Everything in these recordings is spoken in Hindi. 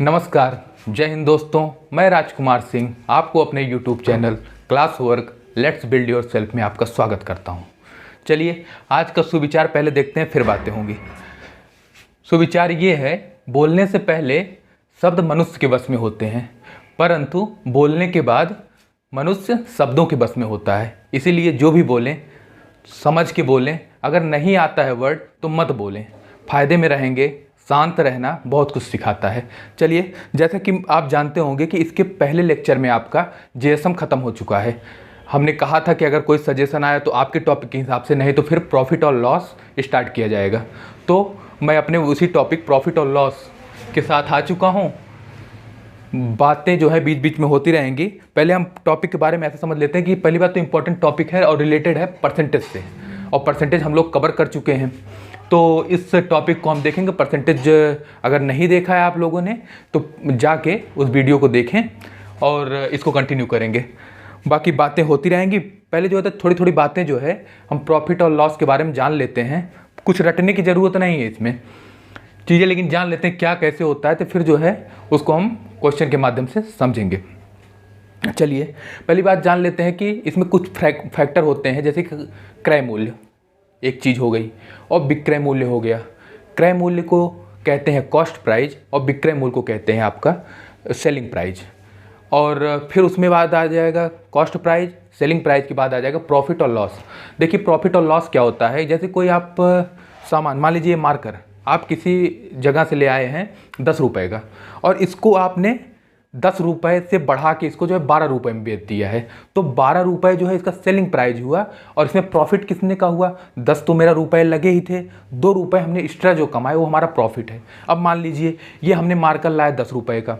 नमस्कार, जय हिंद दोस्तों। मैं राजकुमार सिंह आपको अपने YouTube channel class work let's build your self में आपका स्वागत करता हूं। चलिए आज का सुविचार पहले देखते हैं, फिर बातें होंगी। सुविचार ये है, बोलने से पहले शब्द मनुष्य के बस में होते हैं, परंतु बोलने के बाद मनुष्य शब्दों के बस में होता है। इसीलिए जो भी बोलें समझ के बोलें। अगर नहीं आता है वर्ड तो मत बोलें, फ़ायदे में रहेंगे। शांत रहना बहुत कुछ सिखाता है। चलिए, जैसा कि आप जानते होंगे कि इसके पहले लेक्चर में आपका जेएसएम ख़त्म हो चुका है। हमने कहा था कि अगर कोई सजेशन आया तो आपके टॉपिक के हिसाब से, नहीं तो फिर प्रॉफिट और लॉस स्टार्ट किया जाएगा। तो मैं अपने उसी टॉपिक प्रॉफिट और लॉस के साथ आ चुका हूँ। बातें जो है बीच बीच में होती रहेंगी। पहले हम टॉपिक के बारे में ऐसा समझ लेते हैं कि पहली बात तो इम्पोर्टेंट टॉपिक है और रिलेटेड है परसेंटेज से, और परसेंटेज हम लोग कवर कर चुके हैं। तो इस टॉपिक को हम देखेंगे। परसेंटेज अगर नहीं देखा है आप लोगों ने तो जाके उस वीडियो को देखें और इसको कंटिन्यू करेंगे। बाकी बातें होती रहेंगी। पहले जो है थोड़ी थोड़ी बातें जो है हम प्रॉफिट और लॉस के बारे में जान लेते हैं। कुछ रटने की ज़रूरत नहीं है इसमें चीज़ें, लेकिन जान लेते हैं क्या कैसे होता है, तो फिर जो है उसको हम क्वेश्चन के माध्यम से समझेंगे। चलिए, पहली बात जान लेते हैं कि इसमें कुछ फैक्टर होते हैं, जैसे कि क्रय मूल्य एक चीज़ हो गई और विक्रय मूल्य हो गया। क्रय मूल्य को कहते हैं कॉस्ट प्राइस और विक्रय मूल्य को कहते हैं आपका सेलिंग प्राइस। और फिर उसमें बाद आ जाएगा कॉस्ट प्राइस, सेलिंग प्राइस के बाद आ जाएगा प्रॉफिट और लॉस। देखिए, प्रॉफिट और लॉस क्या होता है। जैसे कोई आप सामान, मान लीजिए मार्कर आप किसी जगह से ले आए हैं 10 रुपये का, और इसको आपने 10 रुपये से बढ़ा के इसको जो है 12 रुपये में बेच दिया है, तो 12 रुपये जो है इसका सेलिंग प्राइस हुआ। और इसमें प्रॉफिट कितने का हुआ? 10 तो मेरा रुपये लगे ही थे, 2 रुपये हमने एक्स्ट्रा जो कमाए वो हमारा प्रॉफिट है। अब मान लीजिए ये हमने मार्कर लाया 10 रुपये का।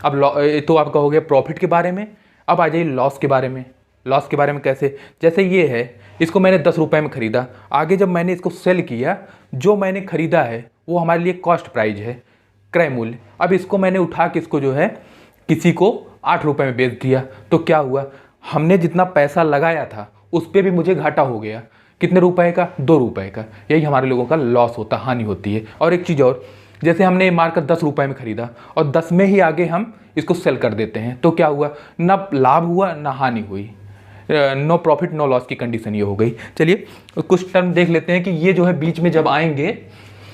अब तो आपका हो गया प्रॉफिट के बारे में। अब आ जाइए लॉस के बारे में। लॉस के बारे में कैसे? जैसे ये है, इसको मैंने 10 रुपये में ख़रीदा, आगे जब मैंने इसको सेल किया, जो मैंने ख़रीदा है वो हमारे लिए कॉस्ट प्राइस है, क्रय मूल्य। अब इसको मैंने उठा के इसको जो है किसी को 8 रुपये में बेच दिया, तो क्या हुआ? हमने जितना पैसा लगाया था उस पर भी मुझे घाटा हो गया। कितने रुपए का? 2 रुपये का। यही हमारे लोगों का लॉस होता, हानि होती है। और एक चीज़ और, जैसे हमने मार्कर 10 रुपये में ख़रीदा और 10 में ही आगे हम इसको सेल कर देते हैं, तो क्या हुआ? ना लाभ हुआ ना हानि हुई। नो प्रॉफिट नो लॉस की कंडीशन ये हो गई। चलिए कुछ टर्म देख लेते हैं कि ये जो है बीच में जब आएंगे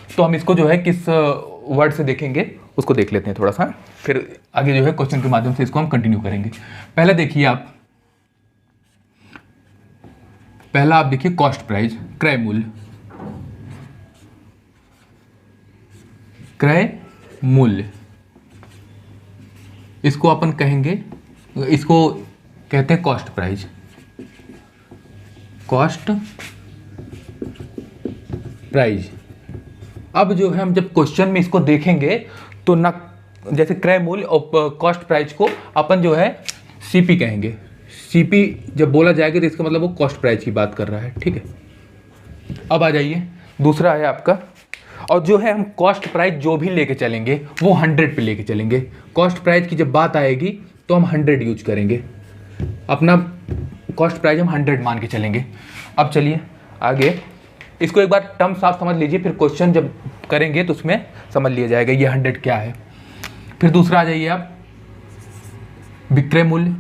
तो हम इसको जो है किस वर्ड से देखेंगे उसको देख लेते हैं थोड़ा सा, फिर आगे जो है क्वेश्चन के माध्यम से इसको हम कंटिन्यू करेंगे। पहले देखिए आप, पहला आप देखिए कॉस्ट प्राइस, क्रय मूल्य। क्रय मूल्य इसको अपन कहेंगे, इसको कहते हैं कॉस्ट प्राइस। Cost price. अब जो है हम जब क्वेश्चन में इसको देखेंगे तो ना, जैसे क्रय मूल्य और कॉस्ट प्राइस को अपन जो है सीपी कहेंगे। सीपी जब बोला जाएगा तो इसका मतलब वो कॉस्ट प्राइस की बात कर रहा है, ठीक है। अब आ जाइए, दूसरा है आपका, और जो है हम कॉस्ट प्राइस जो भी लेके चलेंगे वो 100 पे लेके चलेंगे। कॉस्ट प्राइस की जब बात आएगी तो हम 100 यूज करेंगे। अपना कॉस्ट प्राइस हम 100 मान के चलेंगे। अब चलिए आगे, इसको एक बार टर्म साफ समझ लीजिए, फिर क्वेश्चन जब करेंगे तो उसमें समझ लिया जाएगा ये 100 क्या है। फिर दूसरा आ जाइए आप, विक्रय मूल्य।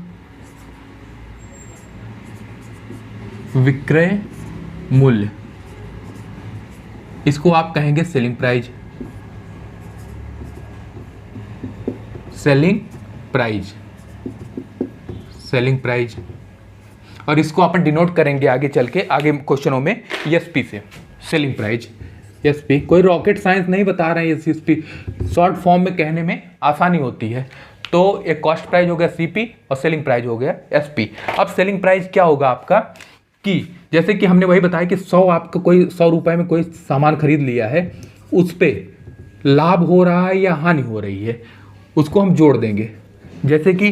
विक्रय मूल्य इसको आप कहेंगे selling price. Selling price, selling price. और इसको अपन डिनोट करेंगे आगे चल के, आगे क्वेश्चनों में एसपी से। Selling price, SP. कोई रॉकेट साइंस नहीं बता रहे हैं, एसपी शॉर्ट फॉर्म में कहने में आसानी होती है। तो एक कॉस्ट प्राइस हो गया सीपी और सेलिंग प्राइस हो गया एसपी। अब सेलिंग प्राइस क्या होगा आपका, कि जैसे कि हमने वही बताया कि 100 आपका कोई 100 रुपये में कोई सामान खरीद लिया है, उस पर लाभ हो रहा है या हानि हो रही है, उसको हम जोड़ देंगे। जैसे कि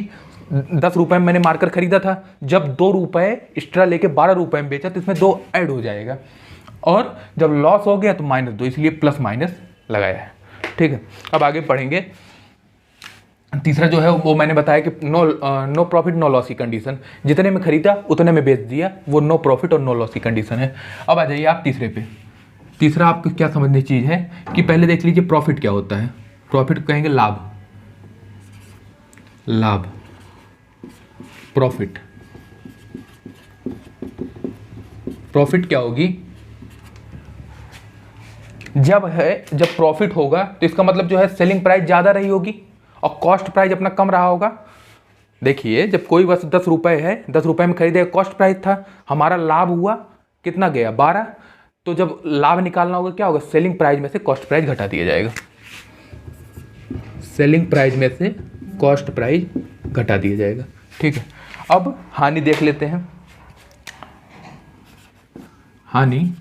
10 रुपये में मैंने मार्कर खरीदा था, जब 2 रुपये एक्स्ट्रा लेके 12 रुपये में बेचा तो इसमें 2 ऐड हो जाएगा। और जब लॉस हो गया तो -2, इसलिए प्लस माइनस लगाया है, ठीक है। अब आगे पढ़ेंगे। तीसरा जो है वो मैंने बताया कि नो प्रॉफिट नो लॉस की कंडीशन। जितने में खरीदा उतने में बेच दिया, वो नो प्रॉफिट और नो लॉस की कंडीशन है। अब आ जाइए आप तीसरे पे। तीसरा आपको क्या समझने की चीज़ है कि पहले देख लीजिए प्रॉफिट क्या होता है। प्रॉफिट कहेंगे लाभ। लाभ, प्रॉफिट। प्रॉफिट क्या होगी? जब प्रॉफिट होगा तो इसका मतलब जो है सेलिंग प्राइस ज़्यादा रही होगी और कॉस्ट प्राइस अपना कम रहा होगा। देखिए, जब कोई वस्तु 10 रुपये है, 10 रुपये में खरीदे, कॉस्ट प्राइस था, हमारा लाभ हुआ कितना गया? 12। तो जब लाभ निकालना होगा क्या होगा? सेलिंग प्राइस में से कॉस्ट प्राइस घटा दिया जाएगा। सेलिंग प्राइस में से कॉस्ट प्राइस घटा दिया जाएगा। ठीक है, अब हानि देख लेते हैं। हानि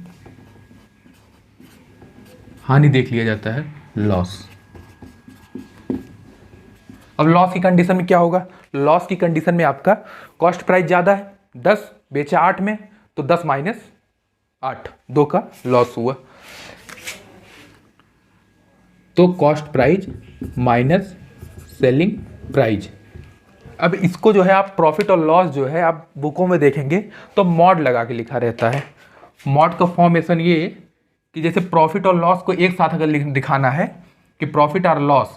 देख लिया जाता है लॉस। अब लॉस की कंडीशन में क्या होगा? लॉस की कंडीशन में आपका कॉस्ट प्राइस ज़्यादा है, 10 बेचा 8 में, तो 10 माइनस 8, 2 का लॉस हुआ। तो cost price minus selling price. अब इसको जो है आप प्रॉफिट और लॉस जो है आप बुकों में देखेंगे तो मॉड लगा के लिखा रहता है। मॉड का फॉर्मेशन ये कि जैसे प्रॉफिट और लॉस को एक साथ अगर दिखाना है कि प्रॉफिट और लॉस,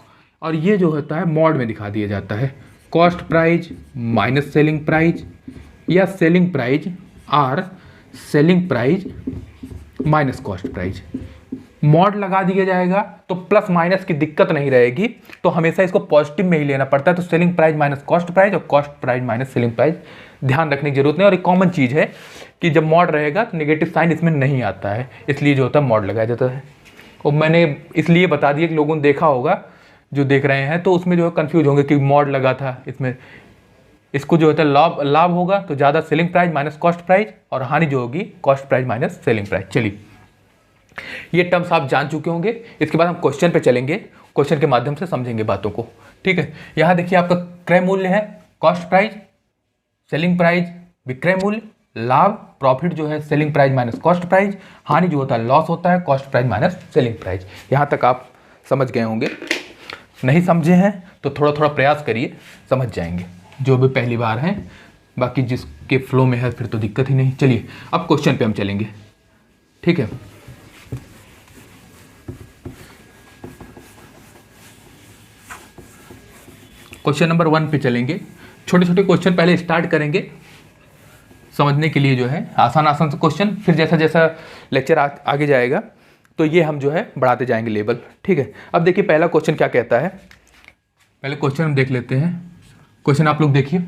और ये जो होता है मॉड में दिखा दिया जाता है cost price minus selling price, या सेलिंग प्राइस और selling price minus cost price. Mod लगा दिया जाएगा तो प्लस माइनस की दिक्कत नहीं रहेगी, तो हमेशा इसको पॉजिटिव में ही लेना पड़ता है। तो selling price minus cost price और cost price minus selling price ध्यान रखने की जरूरत नहीं। और एक कॉमन चीज़ है कि जब मॉड रहेगा तो नेगेटिव साइन इसमें नहीं आता है, इसलिए जो होता है मॉड लगाया जाता है। और मैंने इसलिए बता दिया कि लोगों ने देखा होगा जो देख रहे हैं, तो उसमें जो है कन्फ्यूज होंगे कि मॉड लगा था इसमें। इसको जो होता है लाभ होगा तो ज़्यादा selling price minus cost price, और हानि जो होगी cost price minus selling price. चलिए, ये टर्म्स आप जान चुके होंगे। इसके बाद हम क्वेश्चन पे चलेंगे, क्वेश्चन के माध्यम से समझेंगे बातों को। ठीक है, यहाँ देखिए आपका क्रय मूल्य है कॉस्ट प्राइस, सेलिंग प्राइस विक्रय मूल्य, लाभ प्रॉफिट जो है selling price minus cost price, हानि जो होता है लॉस होता है cost price minus selling price. यहाँ तक आप समझ गए होंगे। नहीं समझे हैं तो थोड़ा थोड़ा प्रयास करिए, समझ जाएंगे जो भी पहली बार हैं। बाकी जिसके फ्लो में है फिर तो दिक्कत ही नहीं। चलिए अब क्वेश्चन पे हम चलेंगे। ठीक है, क्वेश्चन नंबर 1 पे चलेंगे। छोटे छोटे क्वेश्चन पहले स्टार्ट करेंगे समझने के लिए, जो है आसान से क्वेश्चन, फिर जैसा जैसा लेक्चर आगे जाएगा तो ये हम जो है बढ़ाते जाएंगे लेवल। ठीक है, अब देखिए पहला क्वेश्चन क्या कहता है। पहले क्वेश्चन हम देख लेते हैं। क्वेश्चन आप लोग देखिए,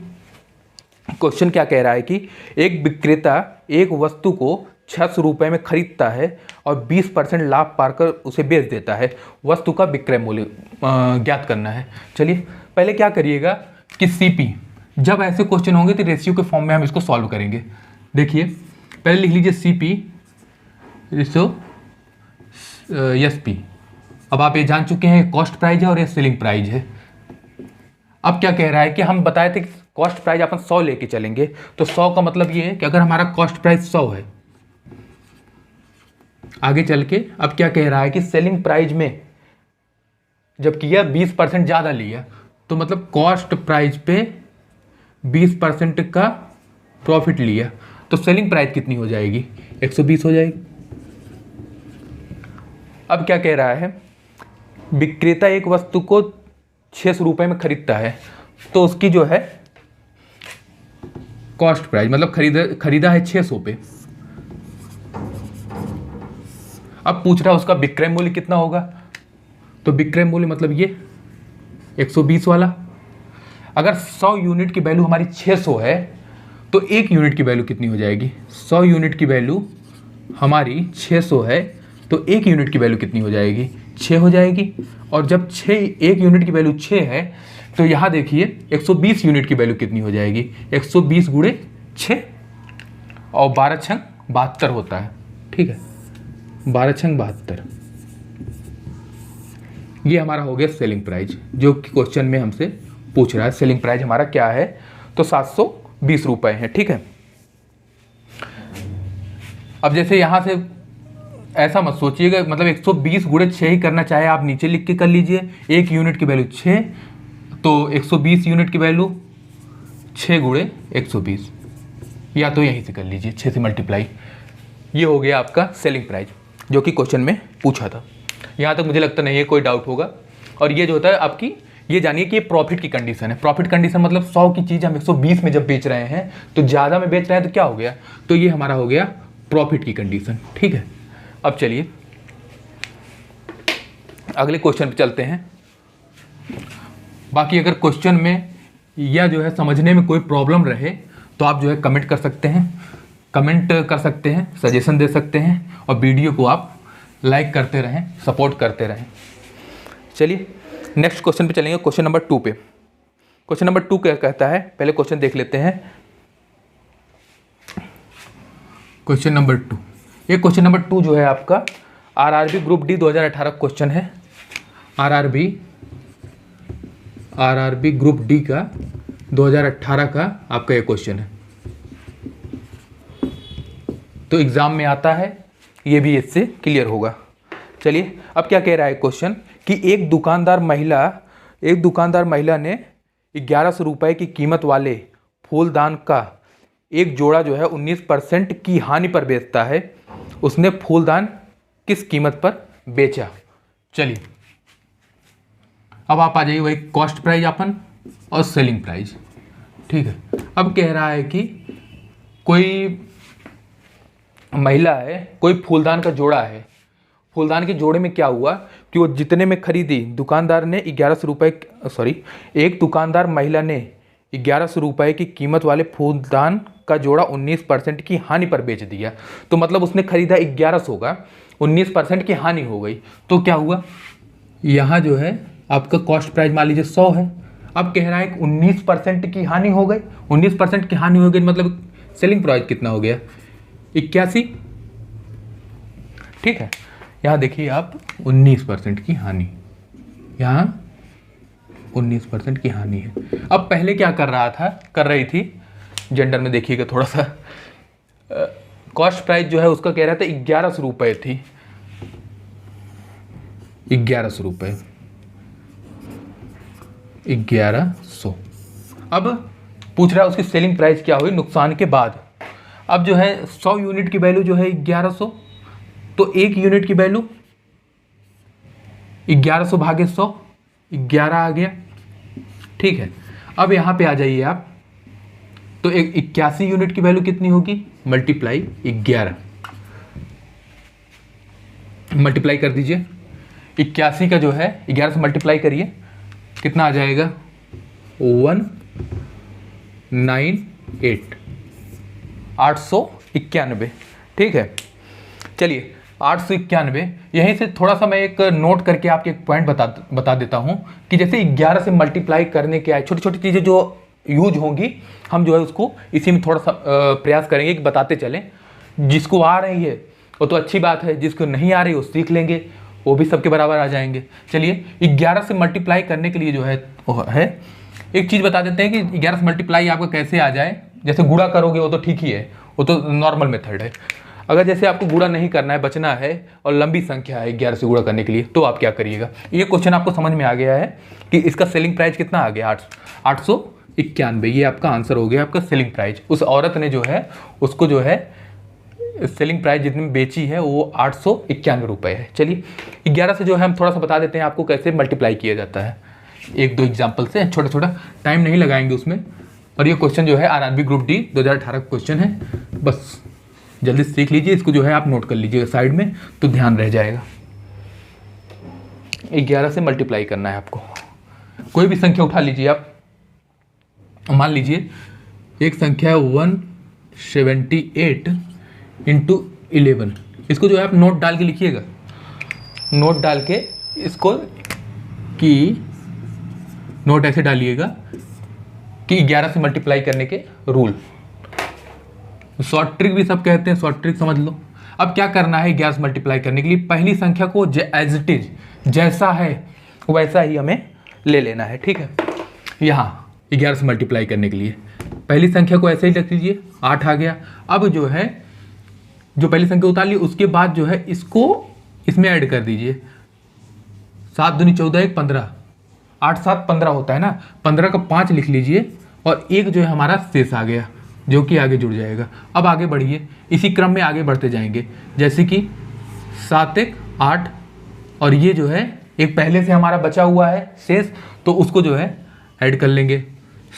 क्वेश्चन क्या कह रहा है कि एक विक्रेता एक वस्तु को 600 रुपये में खरीदता है और 20% लाभ पाकर उसे बेच देता है। वस्तु का विक्रय मूल्य ज्ञात करना है। चलिए पहले क्या करिएगा कि सीपी, जब ऐसे क्वेश्चन होंगे तो रेशियो के फॉर्म में हम इसको सॉल्व करेंगे। देखिए पहले लिख लीजिए सीपी रेशियो एसपी। अब आप ये जान चुके हैं कॉस्ट प्राइस है और ये सेलिंग प्राइस है। अब क्या कह रहा है कि हम बताए थे कि कॉस्ट प्राइस अपन 100 लेके चलेंगे, तो 100 का मतलब ये है कि अगर हमारा कॉस्ट प्राइस 100 है, आगे चल के अब क्या कह रहा है कि सेलिंग प्राइस में जब किया 20% ज़्यादा लिया, तो मतलब कॉस्ट प्राइस पे 20% का प्रॉफिट लिया, तो सेलिंग प्राइस कितनी हो जाएगी? 120 हो जाएगी। अब क्या कह रहा है, विक्रेता एक वस्तु को 600 रुपये में खरीदता है, तो उसकी जो है कॉस्ट प्राइस मतलब खरीदा है 600 पे। अब पूछ रहा है उसका विक्रय मूल्य कितना होगा, तो विक्रय मूल्य मतलब ये 120 वाला। अगर 100 यूनिट की वैल्यू हमारी 600 है तो 1 यूनिट की वैल्यू कितनी हो जाएगी? 100 यूनिट की वैल्यू हमारी 600 है तो 1 यूनिट की वैल्यू कितनी हो जाएगी? 6 हो जाएगी। और जब 1 यूनिट की वैल्यू 6 है तो यहाँ देखिए 120 यूनिट की वैल्यू कितनी हो जाएगी? 120 गुणे 6 और 12 छंग 72 होता है। ठीक है, 12 छंग 72, ये हमारा हो गया सेलिंग प्राइस, जो कि क्वेश्चन में हमसे पूछ रहा है। सेलिंग प्राइस हमारा क्या है? तो 720 रुपये है। ठीक है, अब जैसे यहाँ से ऐसा मत सोचिएगा, मतलब 120 गुणे 6 ही करना चाहे आप नीचे लिख के कर लीजिए। 1 यूनिट की वैल्यू 6, तो 120 यूनिट की वैल्यू 6 गुणे 120, या तो यहीं से कर लीजिए 6 से मल्टीप्लाई। ये हो गया आपका सेलिंग प्राइस, जो कि क्वेश्चन में पूछा था। यहाँ तक मुझे लगता नहीं है कोई डाउट होगा। और ये जो होता है आपकी ये जानिए कि ये प्रॉफिट की कंडीशन है। प्रॉफिट कंडीशन मतलब 100 की चीज़ हम 120 में जब बेच रहे हैं तो ज़्यादा में बेच रहे हैं तो क्या हो गया, तो ये हमारा हो गया प्रॉफिट की कंडीशन। ठीक है, अब चलिए अगले क्वेश्चन पे चलते हैं। बाकी अगर क्वेश्चन में या जो है समझने में कोई प्रॉब्लम रहे तो आप जो है कमेंट कर सकते हैं, सजेशन दे सकते हैं, और वीडियो को आप लाइक करते रहें, सपोर्ट करते रहें। चलिए नेक्स्ट क्वेश्चन पे चलेंगे, क्वेश्चन नंबर 2 पे। क्वेश्चन नंबर 2 क्या कहता है, पहले क्वेश्चन देख लेते हैं। क्वेश्चन नंबर 2, ये क्वेश्चन नंबर 2 जो है आपका आरआरबी ग्रुप डी 2018 क्वेश्चन है। आरआरबी ग्रुप डी का 2018 का आपका ये क्वेश्चन है, तो एग्जाम में आता है, ये भी इससे क्लियर होगा। चलिए अब क्या कह रहा है क्वेश्चन कि एक दुकानदार महिला ने 1100 रुपये की कीमत वाले फूलदान का एक जोड़ा जो है 19% की हानि पर बेचता है। उसने फूलदान किस कीमत पर बेचा। चलिए अब आप आ जाइए वही कॉस्ट प्राइस अपन और सेलिंग प्राइस। ठीक है, अब कह रहा है कि कोई महिला है, कोई फूलदान का जोड़ा है। फूलदान के जोड़े में क्या हुआ कि वो जितने में खरीदी, दुकानदार ने 1100 रुपये एक दुकानदार महिला ने 1100 रुपये की कीमत वाले फूलदान का जोड़ा 19% की हानि पर बेच दिया। तो मतलब उसने खरीदा 1100 का, 19% की हानि हो गई, तो क्या हुआ, यहाँ जो है आपका कॉस्ट प्राइस मान लीजिए 100 है। अब कह रहा है कि 19% की हानि हो गई, 19% की हानि हो गई मतलब सेलिंग प्राइस कितना हो गया, 81। ठीक है, यहाँ देखिए आप 19% की हानि, यहाँ 19% की हानि है। अब पहले क्या कर रही थी जेंडर में देखिएगा थोड़ा सा, कॉस्ट प्राइस जो है उसका कह रहा था 1100 रुपये थी, 1100 रुपये, 1100। अब पूछ रहा है उसकी सेलिंग प्राइस क्या हुई नुकसान के बाद। अब जो है 100 यूनिट की वैल्यू जो है 1100, तो 1 यूनिट की वैल्यू 1100 भागे 100, 11 आ गया। ठीक है, अब यहाँ पे आ जाइए आप, तो 81 यूनिट की वैल्यू कितनी होगी, मल्टीप्लाई 11, मल्टीप्लाई कर दीजिए। 81 का जो है 11 से मल्टीप्लाई करिए, कितना आ जाएगा 198, 891। ठीक है, चलिए 891। यहीं से थोड़ा सा मैं एक नोट करके आपके एक पॉइंट बता देता हूँ कि जैसे 11 से मल्टीप्लाई करने के आए छोटी छोटी चीज़ें जो यूज होंगी, हम जो है उसको इसी में थोड़ा सा प्रयास करेंगे कि बताते चलें। जिसको आ रही है वो तो अच्छी बात है, जिसको नहीं आ रही वो सीख लेंगे, वो भी सबके बराबर आ जाएंगे। चलिए 11 से मल्टीप्लाई करने के लिए जो है एक चीज़ बता देते हैं कि 11 से मल्टीप्लाई आपका कैसे आ जाए। जैसे गुणा करोगे वो तो ठीक ही है, वो तो नॉर्मल मेथड है। अगर जैसे आपको गुणा नहीं करना है, बचना है और लंबी संख्या है 11 से गुणा करने के लिए, तो आप क्या करिएगा। ये क्वेश्चन आपको समझ में आ गया है कि इसका सेलिंग प्राइस कितना आ गया, 891। ये आपका आंसर हो गया, आपका सेलिंग प्राइस। उस औरत ने जो है उसको जो है सेलिंग प्राइस जितनी बेची है वो 891 रुपये है। चलिए 11 से जो है हम थोड़ा सा बता देते हैं आपको कैसे मल्टीप्लाई किया जाता है, एक दो एग्जाम्पल से, छोटा छोटा, टाइम नहीं लगाएंगे उसमें। और ये क्वेश्चन जो है आरआरबी ग्रुप डी 2018 क्वेश्चन है, बस जल्दी सीख लीजिए। इसको जो है आप नोट कर लीजिएगा साइड में, तो ध्यान रह जाएगा। 11 से मल्टीप्लाई करना है आपको। कोई भी संख्या उठा लीजिए आप, मान लीजिए एक संख्या है 178 इंटू 11। इसको जो है आप नोट डाल के लिखिएगा, नोट डाल के इसको कि नोट ऐसे डालिएगा कि 11 से मल्टीप्लाई करने के रूल, शॉर्ट ट्रिक भी सब कहते हैं, शॉर्ट ट्रिक समझ लो। अब क्या करना है 11 से मल्टीप्लाई करने के लिए, पहली संख्या को एज इट इज जैसा है वैसा ही हमें ले लेना है। ठीक है, यहाँ 11 से मल्टीप्लाई करने के लिए पहली संख्या को ऐसे ही रख लीजिए, 8 आ गया। अब जो है जो पहली संख्या उतार ली उसके बाद जो है इसको इसमें ऐड कर दीजिए, 7 दूनी 14, 1 15, 8 7 15 होता है ना, 15 का 5 लिख लीजिए और एक जो है हमारा शेष आ गया जो कि आगे जुड़ जाएगा। अब आगे बढ़िए, इसी क्रम में आगे बढ़ते जाएंगे, जैसे कि 7 1 8 और ये जो है एक पहले से हमारा बचा हुआ है शेष, तो उसको जो है ऐड कर लेंगे,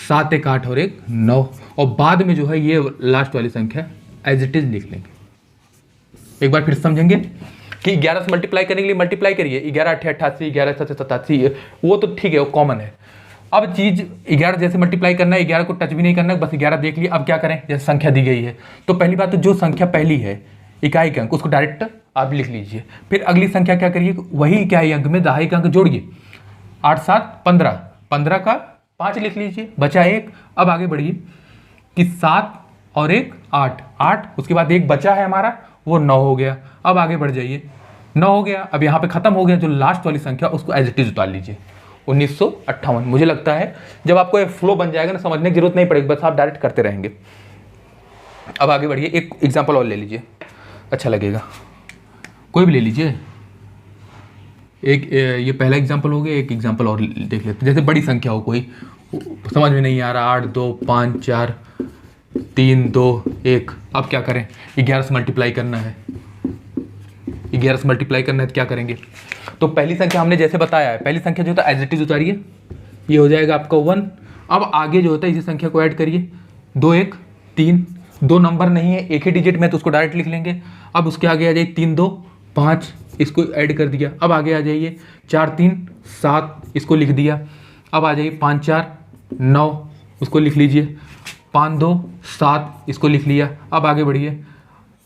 7 एक 8 और 1 9, और बाद में जो है ये लास्ट वाली संख्या एज इट इज लिख लेंगे। एक बार फिर समझेंगे कि 11 से मल्टीप्लाई करने के लिए मल्टीप्लाई करिए, 11 8 88, 11 7 87, वो तो ठीक है, वो कॉमन है। अब चीज 11 जैसे मल्टीप्लाई करना है, 11 को टच भी नहीं करना है, बस 11 देख लिया। अब क्या करें, जैसे संख्या दी गई है तो पहली बात तो जो संख्या पहली है इकाई के अंक, उसको डायरेक्ट आप लिख लीजिए। फिर अगली संख्या क्या करिए, वही इकाई अंक में दहाई का अंक जोड़िए, 8 7 15, 15 का 5 लिख लीजिए, बचा 1। अब आगे बढ़िए कि 7 और 1 8, 8 उसके बाद 1 बचा है हमारा, वो 9 हो गया। अब आगे बढ़ जाइए, 9 हो गया। अब यहाँ पे खत्म हो गया, जो लास्ट वाली संख्या उसको एज इट इज उतार लीजिए, 1958। मुझे लगता है जब आपको एक फ्लो बन जाएगा ना, समझने की जरूरत नहीं पड़ेगी, बस आप डायरेक्ट करते रहेंगे। अब आगे बढ़िए, एक एग्जाम्पल और ले लीजिए, अच्छा लगेगा, कोई भी ले लीजिए। एक ये पहला एग्जाम्पल हो गया, एक एग्जाम्पल और देख लेते हैं। जैसे बड़ी संख्या हो, कोई समझ में नहीं आ रहा, 8 2 5 4 3 2 1। अब क्या करें, 11 से मल्टीप्लाई करना है, 11 से मल्टीप्लाई करना है तो क्या करेंगे, तो पहली संख्या हमने जैसे बताया है, पहली संख्या जो होता है एज इट इज उतारिए, ये हो जाएगा आपका 1। अब आगे जो होता है इसी संख्या को ऐड करिए, 2 1 3, 2 नंबर नहीं है, एक ही डिजिट में, तो उसको डायरेक्ट लिख लेंगे। अब उसके आगे आ जाइए 3 2 5, इसको ऐड कर दिया। अब आगे आ जाइए 4 3 7, इसको लिख दिया। अब आ जाइए 5 4 9, उसको लिख लीजिए, 5 2 7, इसको लिख लिया। अब आगे बढ़िए,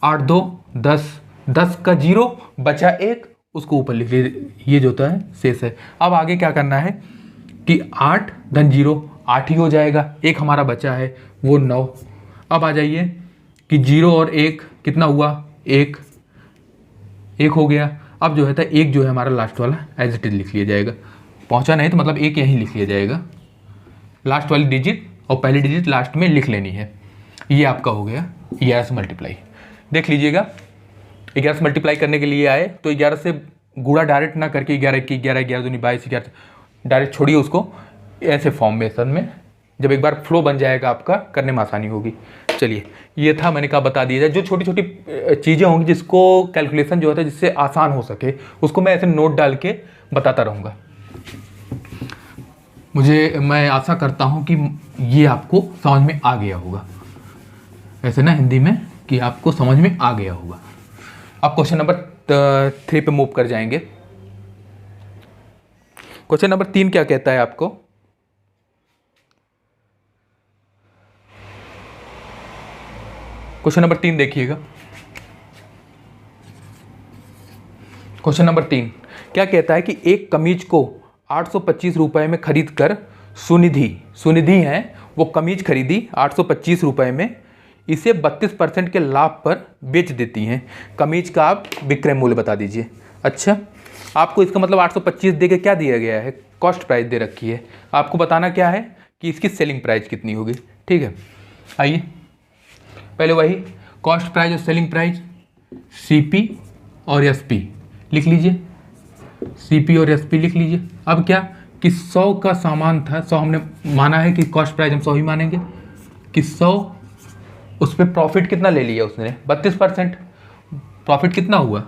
8 2 10, 10 का 0 बचा 1, उसको ऊपर लिख लीजिए, ये जो होता है शेष है। अब आगे क्या करना है कि 8 धन 0 8 ही हो जाएगा, एक हमारा बचा है वो 9। अब आ जाइए कि 0 और 1 कितना हुआ, 1 हो गया। अब जो है था 1 जो है हमारा लास्ट वाला एज इट इज लिख लिया जाएगा, पहुंचा नहीं तो मतलब 1 यहीं लिख लिया जाएगा, लास्ट वाली डिजिट और पहली डिजिट लास्ट में लिख लेनी है। ये आपका हो गया 11 से मल्टीप्लाई। देख लीजिएगा, 11 से मल्टीप्लाई करने के लिए आए तो 11 से गुणा डायरेक्ट ना करके 11 की 11 11 दूनी 22 11 डायरेक्ट छोड़िए उसको, ऐसे फॉर्मेशन में जब एक बार फ्लो बन जाएगा आपका, करने में आसानी होगी। चलिए, ये था, मैंने कहा बता दिया जाए। जो छोटी छोटी चीज़ें होंगी जिसको कैलकुलेशन जो होता है जिससे आसान हो सके, उसको मैं ऐसे नोट डाल के बताता रहूँगा। मैं आशा करता हूँ कि ये आपको समझ में आ गया होगा, ऐसे ना हिंदी में कि आपको समझ में आ गया होगा। अब क्वेश्चन नंबर 3 पे मूव कर जाएंगे। क्वेश्चन नंबर 3 क्या कहता है आपको, क्वेश्चन नंबर 3 देखिएगा। क्वेश्चन नंबर 3 क्या कहता है कि एक कमीज को 825 रुपए में खरीद कर सुनिधि हैं, वो कमीज खरीदी 825 रुपए में, इसे 32% के लाभ पर बेच देती हैं। कमीज का आप विक्रय मूल्य बता दीजिए। अच्छा, आपको इसका मतलब 825 दे के क्या दिया गया है, कॉस्ट प्राइस दे रखी है, आपको बताना क्या है कि इसकी सेलिंग प्राइस कितनी होगी। ठीक है, आइए पहले वही कॉस्ट प्राइस और सेलिंग प्राइस, सीपी और एसपी लिख लीजिए, सीपी और एसपी लिख लीजिए। अब क्या कि 100 का सामान था, 100 हमने माना है कि कॉस्ट प्राइस हम 100 ही मानेंगे कि 100, उस पर प्रॉफिट कितना ले लिया उसने, 32%। प्रॉफिट कितना हुआ,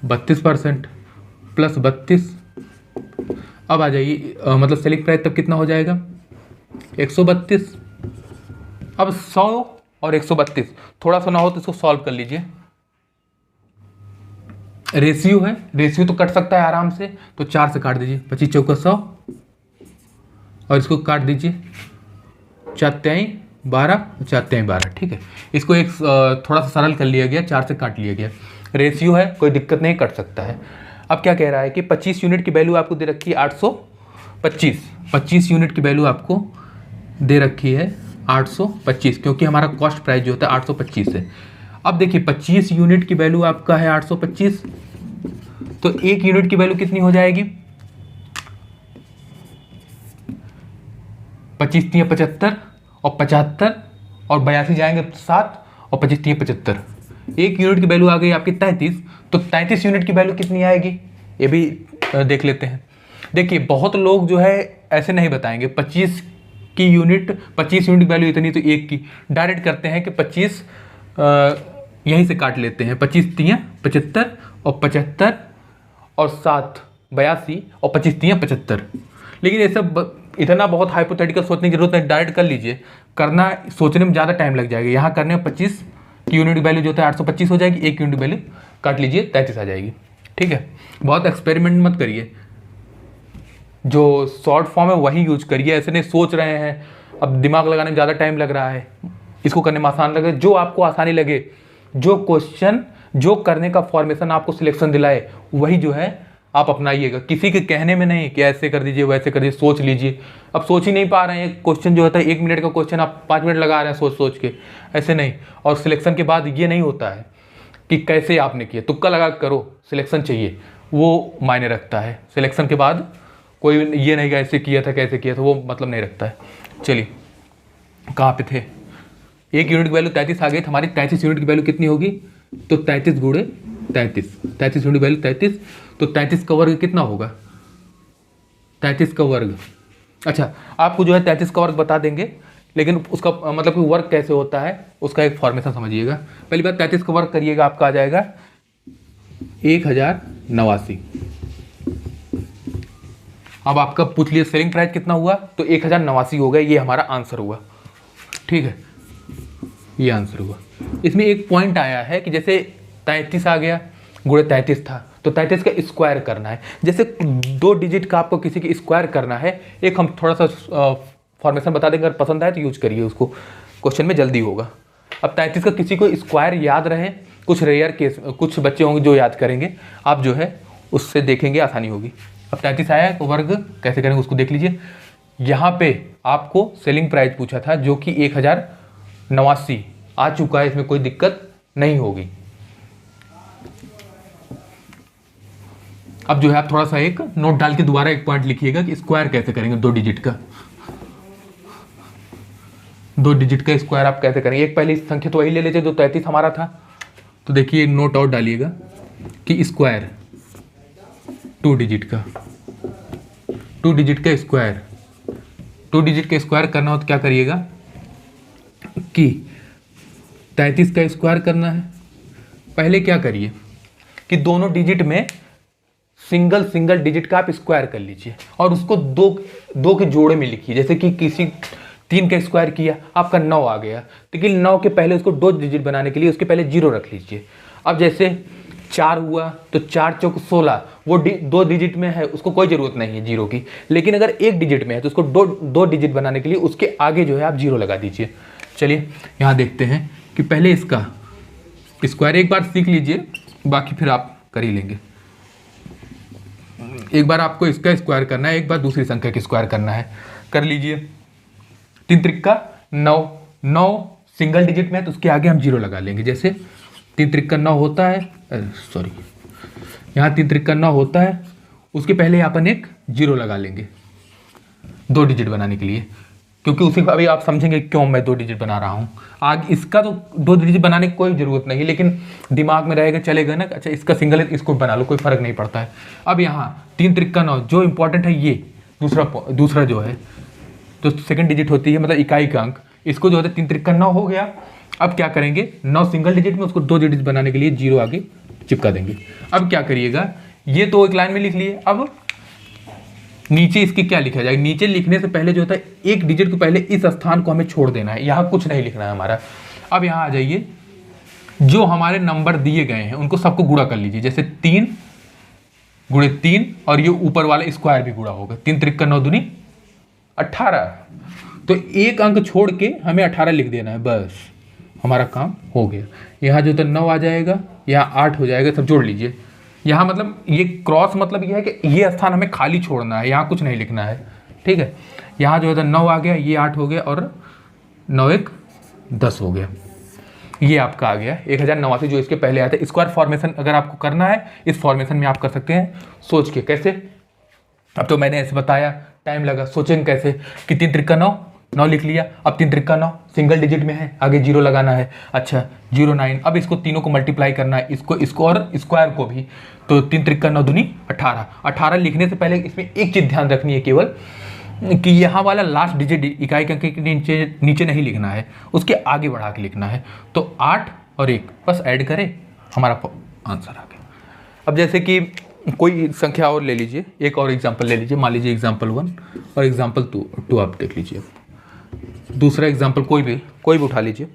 32% प्लस 32। अब आ जाइए मतलब सेलिंग प्राइस तब कितना हो जाएगा, 132। अब 100 और 132 थोड़ा सा ना हो तो इसको सॉल्व कर लीजिए। रेशियो है, रेशियो तो कट सकता है आराम से, तो 4 से काट दीजिए, 25 चौका 100, और इसको काट दीजिए 4 3 12, 4 3 12। ठीक है, इसको एक थोड़ा सा सरल कर लिया गया, 4 से काट लिया गया। रेशियो है, कोई दिक्कत नहीं, कट सकता है। अब क्या कह रहा है कि 25 यूनिट की वैल्यू आपको दे रखी है 825, 25 यूनिट की वैल्यू आपको दे रखी है 825, क्योंकि हमारा कॉस्ट प्राइस जो होता है 825 है। अब देखिए 25 यूनिट की वैल्यू आपका है 825, तो 1 यूनिट की वैल्यू कितनी हो जाएगी, 25 3 75 और 75 और 82 जाएंगे 7 और 25 3 75, 1 यूनिट की वैल्यू आ गई आपकी 33। तो 33 यूनिट की वैल्यू कितनी आएगी, ये भी देख लेते हैं। देखिए बहुत लोग जो है ऐसे नहीं बताएंगे 25 यूनिट की वैल्यू इतनी, तो 1 की डायरेक्ट करते हैं कि 25 यहीं से काट लेते हैं, 25 3 75 और 75 और 7 82 और 25 3 75। लेकिन ये सब इतना बहुत हाइपोथेटिकल सोचने की जरूरत नहीं, डायरेक्ट कर लीजिए। करना सोचने में ज़्यादा टाइम लग जाएगा। यहाँ करने में 25 की यूनिट वैल्यू जो होता है 825 हो जाएगी, एक यूनिट वैल्यू काट लीजिए 33 आ जाएगी। ठीक है, बहुत एक्सपेरिमेंट मत करिए, जो शॉर्ट फॉर्म है वही यूज करिए। ऐसे नहीं सोच रहे हैं अब दिमाग लगाने में ज़्यादा टाइम लग रहा है, इसको करने में आसान लगे। जो आपको आसानी लगे, जो क्वेश्चन जो करने का फॉर्मेशन आपको सिलेक्शन दिलाए वही जो है आप अपनाइएगा। किसी के कहने में नहीं कि ऐसे कर दीजिए वैसे कर दीजिए, सोच लीजिए। अब सोच ही नहीं पा रहे हैं, क्वेश्चन जो होता है 1 मिनट का क्वेश्चन आप 5 मिनट लगा रहे हैं सोच सोच के, ऐसे नहीं। और सिलेक्शन के बाद ये नहीं होता है कि कैसे आपने किया, तुक्का लगा करो, सिलेक्शन चाहिए, वो मायने रखता है। सिलेक्शन के बाद कोई ये नहीं कि ऐसे किया था कैसे किया था, वो मतलब नहीं रखता है। चलिए कहाँ पे थे, एक यूनिट की वैल्यू 33 आ गई, हमारी 33 यूनिट की वैल्यू कितनी होगी, तो 33 गुणे 33, 33 यूनिट वैल्यू 33, तो 33 का वर्ग कितना होगा, 33 का वर्ग। अच्छा, आपको जो है 33 का वर्ग बता देंगे, लेकिन उसका मतलब कि वर्ग कैसे होता है उसका एक फॉर्मेशन समझिएगा। पहली बात 33 का वर्ग करिएगा, आपका आ जाएगा 1089। अब आपका पूछ लिया सेलिंग प्राइस कितना हुआ, तो 1089 हो गया, ये हमारा आंसर हुआ। ठीक है, ये आंसर हुआ। इसमें एक पॉइंट आया है कि जैसे 33 आ गया, गुणे 33 था, तो 33 का स्क्वायर करना है। जैसे 2 डिजिट का आपको किसी की स्क्वायर करना है, एक हम थोड़ा सा फॉर्मेशन बता देंगे, अगर पसंद आए तो यूज करिए उसको, क्वेश्चन में जल्दी होगा। अब 33 का किसी को स्क्वायर याद रहे, कुछ रेयर केस, कुछ बच्चे होंगे जो याद करेंगे, आप जो है उससे देखेंगे आसानी होगी। अब 33 आया तो वर्ग कैसे करेंगे उसको देख लीजिए। यहाँ पे आपको सेलिंग प्राइस पूछा था जो कि 1089 आ चुका है, इसमें कोई दिक्कत नहीं होगी। अब जो है आप थोड़ा सा एक नोट डाल के दोबारा एक पॉइंट लिखिएगा कि स्क्वायर कैसे करेंगे 2 डिजिट का। 2 डिजिट का स्क्वायर आप कैसे करेंगे, एक पहली संख्या तो वही ले लीजिए जो 33 हमारा था, तो देखिए नोट आउट डालिएगा कि स्क्वायर 2 डिजिट का, 2 डिजिट का स्क्वायर, 2 डिजिट का स्क्वायर करना हो तो क्या करिएगा कि 33 का स्क्वायर करना है। पहले क्या करिए कि दोनों डिजिट में सिंगल सिंगल डिजिट का आप स्क्वायर कर लीजिए और उसको दो के जोड़े में लिखिए। जैसे कि किसी 3 का स्क्वायर किया, आपका 9 आ गया, लेकिन 9 के पहले उसको 2 डिजिट बनाने के लिए उसके पहले 0 रख लीजिए। अब जैसे 4 हुआ तो 4 चौक 16, वो 2 डिजिट में है, उसको कोई ज़रूरत नहीं है 0 की। लेकिन अगर 1 डिजिट में है तो उसको दो डिजिट बनाने के लिए उसके आगे जो है आप 0 लगा दीजिए। चलिए यहाँ देखते हैं कि पहले इसका स्क्वायर एक बार सीख लीजिए, बाकी फिर आप कर ही लेंगे। एक बार आपको इसका स्क्वायर करना है, एक बार दूसरी संख्या का स्क्वायर करना है, कर लीजिए। 3 त्रिक्का 9, 9 सिंगल डिजिट में है तो उसके आगे हम 0 लगा लेंगे। जैसे 3 त्रिक्का 9 होता है, सॉरी यहाँ 3 त्रिक्का 9 होता है, उसके पहले अपन एक 0 लगा लेंगे 2 डिजिट बनाने के लिए, क्योंकि उसी अभी आप समझेंगे क्यों मैं 2 डिजिट बना रहा हूँ। आगे इसका तो 2 डिजिट बनाने की कोई ज़रूरत नहीं, लेकिन दिमाग में रहेगा चलेगा ना, अच्छा इसका सिंगल है इसको बना लो, कोई फ़र्क नहीं पड़ता है। अब यहाँ 3 त्रिक्का 9 जो इंपॉर्टेंट है, ये दूसरा जो है तो सेकंड डिजिट होती है, मतलब इकाई का अंक, इसको जो होता है 3 त्रिक्का 9 हो गया। अब क्या करेंगे, 9 सिंगल डिजिट में, उसको 2 डिजिट बनाने के लिए 0 आगे चिपका देंगे। अब क्या करिएगा, ये तो एक लाइन में लिख लिए। अब नीचे इसकी क्या लिखा जाएगा, नीचे लिखने से पहले जो होता है 1 डिजिट को पहले इस स्थान को हमें छोड़ देना है, यहाँ कुछ नहीं लिखना है हमारा। अब यहाँ आ जाइए, जो हमारे नंबर दिए गए हैं उनको सबको गुणा कर लीजिए। जैसे 3 गुणे 3 और ये ऊपर वाला स्क्वायर भी गुणा होगा, 3 त्रिक्का 9 दूनी 18, तो एक अंक छोड़ के हमें 18 लिख देना है, बस हमारा काम हो गया। यहाँ जो तो 9 आ जाएगा, यहाँ 8 हो जाएगा, सब जोड़ लीजिए। यहाँ मतलब ये क्रॉस मतलब ये है कि ये स्थान हमें खाली छोड़ना है, यहाँ कुछ नहीं लिखना है, ठीक है। यहाँ जो है तो 9 आ गया, ये 8 हो गया और 9 1 10 हो गया, ये आपका आ गया 1089 जो इसके पहले आया था। स्क्वायर फॉर्मेशन अगर आपको करना है इस फॉर्मेशन में आप कर सकते हैं सोच के। कैसे, अब तो मैंने ऐसे बताया, टाइम लगा, सोचेंगे कैसे कि 3 त्रिक्का 9 लिख लिया। अब 3 त्रिक्का 9 सिंगल डिजिट में है, आगे 0 लगाना है, अच्छा 0 9। अब इसको तीनों को मल्टीप्लाई करना है, इसको और स्क्वायर को भी, तो 3 त्रिक्का 9 दूनी 18। 18 लिखने से पहले इसमें एक चीज़ ध्यान रखनी है केवल, कि यहाँ वाला लास्ट डिजिट इकाई के अंक के नीचे नहीं लिखना है, उसके आगे बढ़ा के लिखना है। तो 8 और 1 बस ऐड करें, हमारा आंसर आ गया। अब जैसे कि कोई संख्या और ले लीजिए, एक और एग्जाम्पल ले लीजिए, मान लीजिए एग्जाम्पल 1 और एग्जाम्पल 2 आप देख लीजिए। दूसरा एग्जाम्पल कोई भी उठा लीजिए।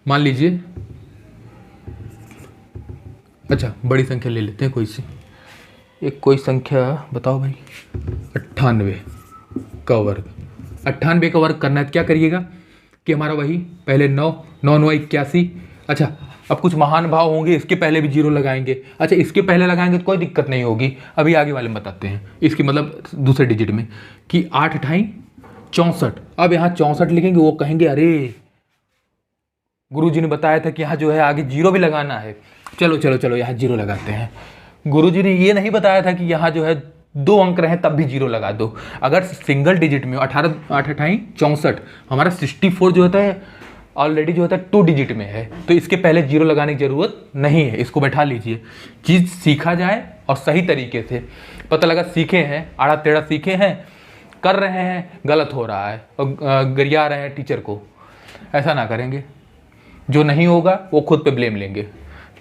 मान लीजिए, अच्छा बड़ी संख्या ले लेते हैं कोई सी, एक कोई संख्या बताओ भाई, 98 का वर्ग। 98 का वर्ग करना है तो क्या करिएगा कि हमारा वही पहले 9 9 9 81। अच्छा अब कुछ महान भाव होंगे, इसके पहले भी जीरो लगाएंगे। अच्छा इसके पहले लगाएंगे तो कोई दिक्कत नहीं होगी, अभी आगे वाले में बताते हैं इसकी मतलब दूसरे डिजिट में कि 8 अठाई 64। अब यहाँ 64 लिखेंगे, वो कहेंगे अरे गुरुजी ने बताया था कि यहाँ जो है आगे जीरो भी लगाना है। चलो चलो चलो यहाँ जीरो लगाते हैं। गुरुजी ने ये नहीं बताया था कि यहाँ जो है 2 अंक रहे तब भी जीरो लगा दो। अगर सिंगल डिजिट में 18 8 अठाई 64, हमारा 64 जो होता है ऑलरेडी जो होता है 2 डिजिट में है, तो इसके पहले जीरो लगाने की जरूरत नहीं है। इसको बैठा लीजिए, चीज़ सीखा जाए और सही तरीके से। पता लगा सीखे हैं, आड़ा टेढ़ा सीखे हैं, कर रहे हैं, गलत हो रहा है और गरिया रहे हैं टीचर को। ऐसा ना करेंगे, जो नहीं होगा वो खुद पे ब्लेम लेंगे,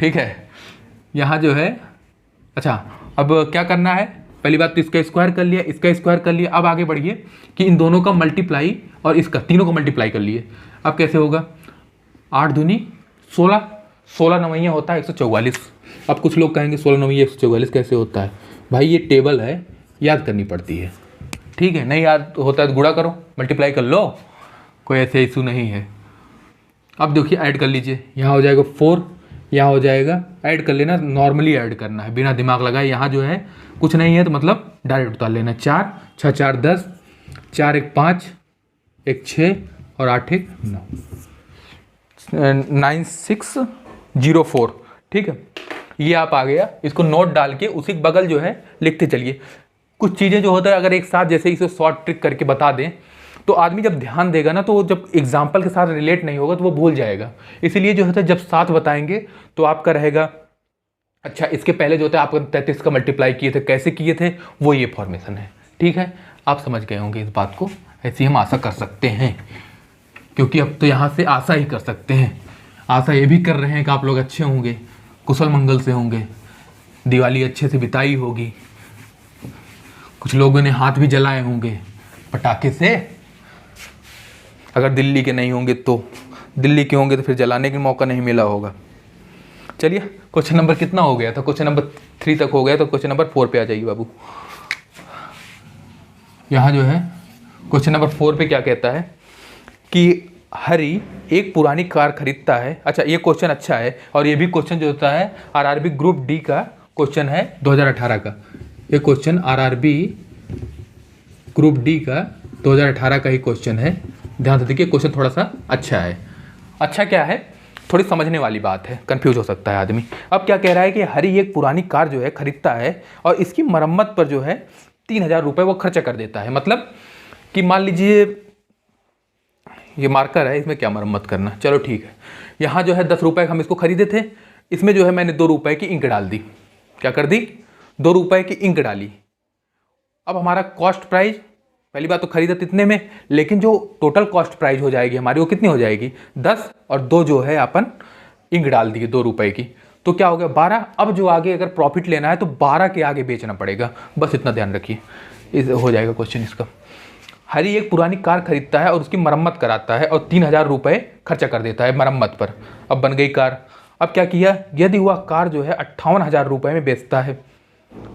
ठीक है। यहाँ जो है अच्छा अब क्या करना है, पहली बात तो इसका स्क्वायर कर लिया, इसका स्क्वायर कर लिया। अब आगे बढ़िए कि इन दोनों का मल्टीप्लाई और इसका तीनों को मल्टीप्लाई कर लिए। अब कैसे होगा, 8 दूनी 16, 16 नवैया होता है 144। अब कुछ लोग कहेंगे 16 नवैया 144 कैसे होता है? भाई ये टेबल है, याद करनी पड़ती है, ठीक है। नहीं याद होता है तो गुणा करो, मल्टीप्लाई कर लो, कोई ऐसे इशू नहीं है। अब देखिए ऐड कर लीजिए, यहाँ हो जाएगा 4, यहाँ हो जाएगा, ऐड कर लेना, नॉर्मली ऐड करना है बिना दिमाग लगाए। यहाँ जो है कुछ नहीं है तो मतलब डायरेक्ट उतार लेना। 4 6 4 10, 4 1 5, 1 6 और 8 1 9, 9604, ठीक है। ये आप आ गया, इसको नोट डाल के उसी बगल जो है लिखते चलिए। कुछ चीज़ें जो होता है अगर एक साथ जैसे इसे शॉर्ट ट्रिक करके बता दें तो आदमी जब ध्यान देगा ना, तो जब एग्जाम्पल के साथ रिलेट नहीं होगा तो वो भूल जाएगा। इसीलिए जो होता है जब साथ बताएंगे तो आपका रहेगा अच्छा इसके पहले जो होता है आपका 33 का मल्टीप्लाई किए थे, कैसे किए थे, वो ये फॉर्मेशन है, ठीक है। आप समझ गए होंगे इस बात को, ऐसी हम आशा कर सकते हैं, क्योंकि अब तो यहाँ से आशा ही कर सकते हैं। आशा ये भी कर रहे हैं कि आप लोग अच्छे होंगे, कुशल मंगल से होंगे, दिवाली अच्छे से बिताई होगी, कुछ लोगों ने हाथ भी जलाए होंगे पटाखे से। अगर दिल्ली के नहीं होंगे तो, दिल्ली के होंगे तो फिर जलाने का मौका नहीं मिला होगा। चलिए क्वेश्चन नंबर कितना हो गया था, क्वेश्चन नंबर 3 तक हो गया, तो क्वेश्चन नंबर 4 पे आ जाइए बाबू। यहाँ जो है क्वेश्चन नंबर 4 पे क्या कहता है कि हरी एक पुरानी कार खरीदता है। अच्छा ये क्वेश्चन अच्छा है, और ये भी क्वेश्चन जो होता है आरआरबी ग्रुप डी का क्वेश्चन है 2018 का। ये क्वेश्चन आरआरबी ग्रुप डी का 2018 का ही क्वेश्चन है। ध्यान से देखिए, क्वेश्चन थोड़ा सा अच्छा है। अच्छा क्या है, थोड़ी समझने वाली बात है, कंफ्यूज हो सकता है आदमी। अब क्या कह रहा है कि हरी एक पुरानी कार जो है खरीदता है और इसकी मरम्मत पर जो है 3000 रुपये वो खर्चा कर देता है। मतलब कि मान लीजिए ये मार्कर है, इसमें क्या मरम्मत करना, चलो ठीक है। यहाँ जो है 10 रुपये हम इसको खरीदे थे, इसमें जो है मैंने 2 रुपये की इंक डाल दी। क्या कर दी, 2 रुपये की इंक डाली। अब हमारा कॉस्ट प्राइस, पहली बात तो खरीदा इतने में, लेकिन जो टोटल कॉस्ट प्राइस हो जाएगी हमारी वो कितनी हो जाएगी 10, और 2 जो है अपन इंक डाल दिए 2 रुपये की, तो क्या हो गया 12। अब जो आगे अगर प्रॉफिट लेना है तो 12 के आगे बेचना पड़ेगा, बस इतना ध्यान रखिए, इस हो जाएगा क्वेश्चन इसका। हरी एक पुरानी कार खरीदता है और उसकी मरम्मत कराता है और 3000 रुपये खर्चा कर देता है मरम्मत पर। अब बन गई कार। अब क्या किया, यदि हुआ कार जो है 58,000 रुपये में बेचता है।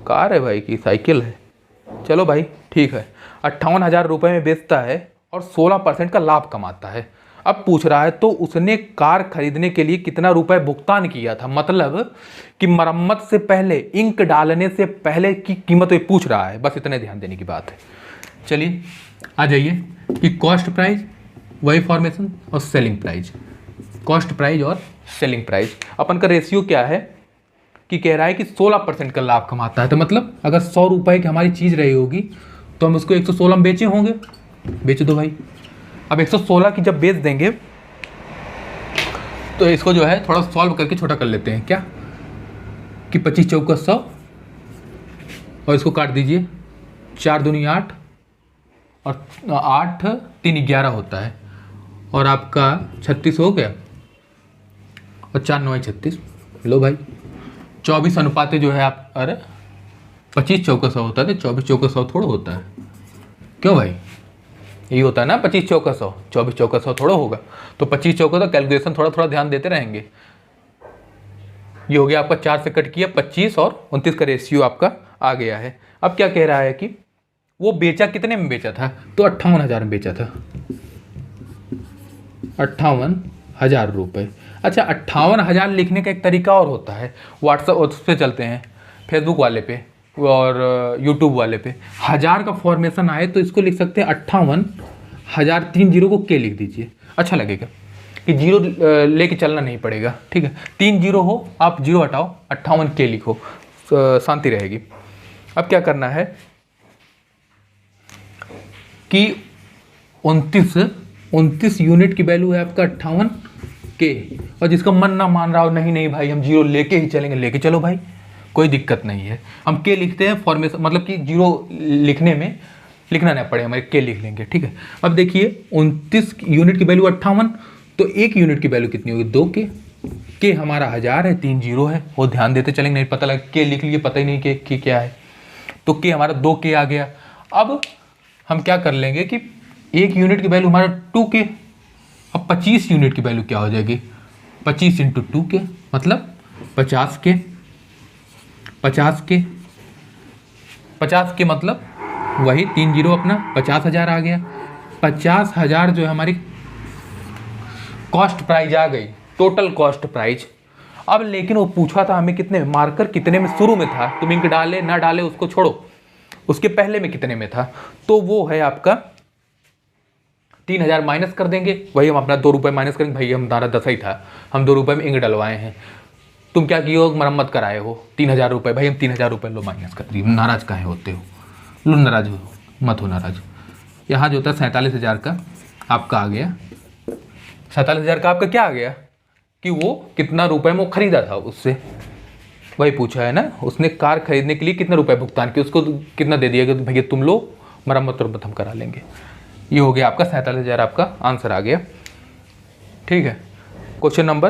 कार है भाई की साइकिल है, चलो भाई ठीक है, 58,000 रुपये में बेचता है और 16% का लाभ कमाता है। अब पूछ रहा है तो उसने कार खरीदने के लिए कितना रुपए भुगतान किया था, मतलब कि मरम्मत से पहले, इंक डालने से पहले की कीमत ये पूछ रहा है, बस इतने ध्यान देने की बात है। चलिए आ जाइए कि कॉस्ट प्राइस, वही फॉर्मेशन, और सेलिंग प्राइस। कॉस्ट प्राइस और सेलिंग प्राइस अपन का रेशियो क्या है कि कह रहा है कि 16% का लाभ कमाता है। तो मतलब अगर 100 रुपये की हमारी चीज़ रही होगी तो हम उसको 116 में बेचे होंगे, बेच दो भाई। अब 116 की जब बेच देंगे तो इसको जो है थोड़ा सॉल्व करके छोटा कर लेते हैं, क्या कि 25 चौका 100, और इसको काट दीजिए, 4 दूनी 8 और 8 3 11 होता है, और आपका 36 हो गया, और 4 9 36। लो भाई 24 जो है आप, अरे 25 चौका 100 होता है, 24 चौका 100 थोड़ा होता है। क्यों भाई, यही होता है ना 25 चौका 100, 24 चौका 100 थोड़ा होगा। तो 25 चौका तो कैलकुलेशन थोड़ा थोड़ा ध्यान देते रहेंगे। ये हो गया आपका 4 से कट किया 25 और 29 का रेशियो आपका आ गया है। अब क्या कह रहा है कि वो बेचा कितने में बेचा था, तो 58,000 में बेचा था, 58,000 रुपये। अच्छा, 58,000 लिखने का एक तरीका और होता है। व्हाट्सअप उस पर चलते हैं, फेसबुक वाले पे और यूट्यूब वाले पे 1000 का फॉर्मेशन आए तो इसको लिख सकते हैं 58,000, 3 जीरो को के लिख दीजिए, अच्छा लगेगा कि जीरो लेके चलना नहीं पड़ेगा। ठीक है, 3 जीरो हो, आप जीरो हटाओ, 58 के लिखो, शांति रहेगी। अब क्या करना है कि 29 यूनिट की वैल्यू है आपका 58 के, और जिसका मन ना मान रहा हो, नहीं नहीं भाई हम जीरो लेके ही चलेंगे, लेके चलो भाई, कोई दिक्कत नहीं है। हम के लिखते हैं फॉर्मेशन, मतलब कि जीरो लिखने में लिखना ना पड़े हमारे, के लिख लेंगे। ठीक है, अब देखिए 29 यूनिट की वैल्यू 58, तो 1 यूनिट की वैल्यू कितनी होगी, 2 के हमारा 1000 है, 3 जीरो है, वो ध्यान देते चलेंगे, नहीं पता लगा के लिख लिए, पता ही नहीं के क्या है, तो के हमारा 2 के आ गया। अब हम क्या कर लेंगे कि 1 यूनिट की वैल्यू हमारा 2 के, अब 25 यूनिट की वैल्यू क्या हो जाएगी, 25 × 2 के, मतलब 50 के, 50 के मतलब वही 3 जीरो अपना 50,000 आ गया। 50,000 जो है हमारी कॉस्ट प्राइस आ गई, टोटल कॉस्ट प्राइस। अब लेकिन वो पूछा था हमें कितने में, मार्कर कितने में शुरू में था, तुम इंक डाले ना डाले उसको छोड़ो, उसके पहले में कितने में था, तो वो है आपका 3,000 माइनस कर देंगे, वही हम अपना 2 रुपये माइनस करेंगे, भाई हमारा 10 ही था, हम 2 रुपये में इंक डलवाए हैं, तुम क्या किए हो, मरम्मत कराए हो 3,000 रुपये, भाई हम 3,000 रुपये लो माइनस कर दिए, नाराज काहे होते हो, लो नाराज हो मत हो नाराज। यहाँ जो होता है 47,000 का आपका आ गया, 47,000 का आपका क्या आ गया कि वो कितना रुपए में वो खरीदा था, उससे वही पूछा है ना, उसने कार खरीदने के लिए कितने रुपए भुगतान किए, उसको कितना दे दिया कि भैया तुम लो, मरम्मत और हम करा लेंगे। ये हो गया आपका 47,000, आपका आंसर आ गया। ठीक है, क्वेश्चन नंबर